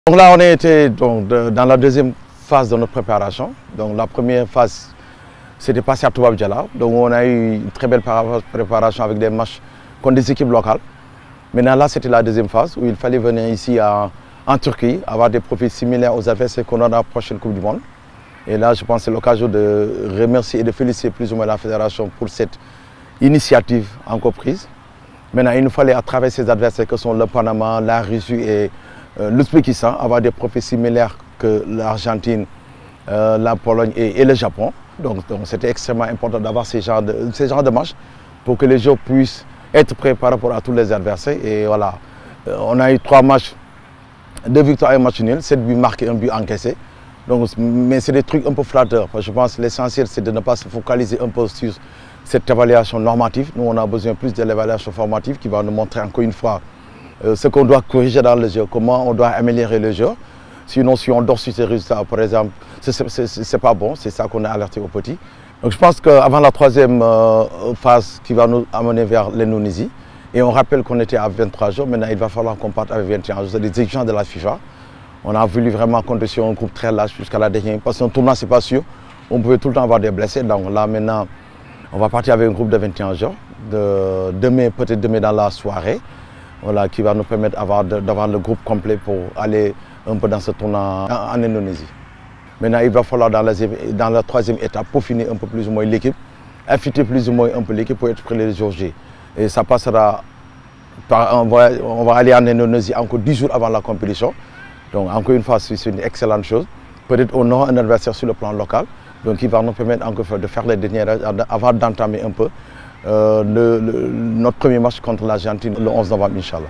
Donc là, on était dans la deuxième phase de notre préparation. Donc la première phase, c'était passé à Toubab Diala. Donc on a eu une très belle préparation avec des matchs contre des équipes locales. Maintenant là, c'était la deuxième phase où il fallait venir ici en Turquie, avoir des profils similaires aux adversaires qu'on a dans la prochaine Coupe du Monde. Et là, je pense que c'est l'occasion de remercier et de féliciter plus ou moins la fédération pour cette initiative encore prise. Maintenant, il nous fallait, à travers ces adversaires que sont le Panama, la Russie et l'Ouzbékistan, avoir des profils similaires que l'Argentine, la Pologne et le Japon. Donc c'était extrêmement important d'avoir ces genres de matchs pour que les joueurs puissent être prêts par rapport à tous les adversaires. Et voilà, on a eu 3 matchs, 2 victoires et un match nul, 7 buts marqués, 1 but encaissé. Donc, mais c'est des trucs un peu flatteurs. Je pense que l'essentiel, c'est de ne pas se focaliser un peu sur cette évaluation normative. Nous, on a besoin plus de l'évaluation formative qui va nous montrer encore une fois ce qu'on doit corriger dans le jeu, comment on doit améliorer le jeu. Sinon, si on dort sur ces résultats, par exemple, c'est pas bon, c'est ça qu'on a alerté aux petits. Donc je pense qu'avant la troisième phase qui va nous amener vers l'Indonésie, et on rappelle qu'on était à 23 jours, maintenant il va falloir qu'on parte avec 21 jours, c'est des exigences de la FIFA. On a voulu vraiment compter sur un groupe très large jusqu'à la dernière, parce qu'un tournoi c'est pas sûr, on pouvait tout le temps avoir des blessés, donc là maintenant on va partir avec un groupe de 21 jours, peut-être demain dans la soirée, voilà, qui va nous permettre d'avoir le groupe complet pour aller un peu dans ce tournoi en Indonésie. Maintenant, il va falloir dans la troisième étape peaufiner un peu plus ou moins l'équipe, affûter plus ou moins un peu l'équipe pour être prêt les jours J. Et ça passera par, on va aller en Indonésie encore 10 jours avant la compétition. Donc encore une fois, c'est une excellente chose. Peut-être on aura un adversaire sur le plan local, donc qui va nous permettre encore de faire les dernières avant d'entamer un peu notre premier match contre l'Argentine le 11 novembre, Inch'Allah.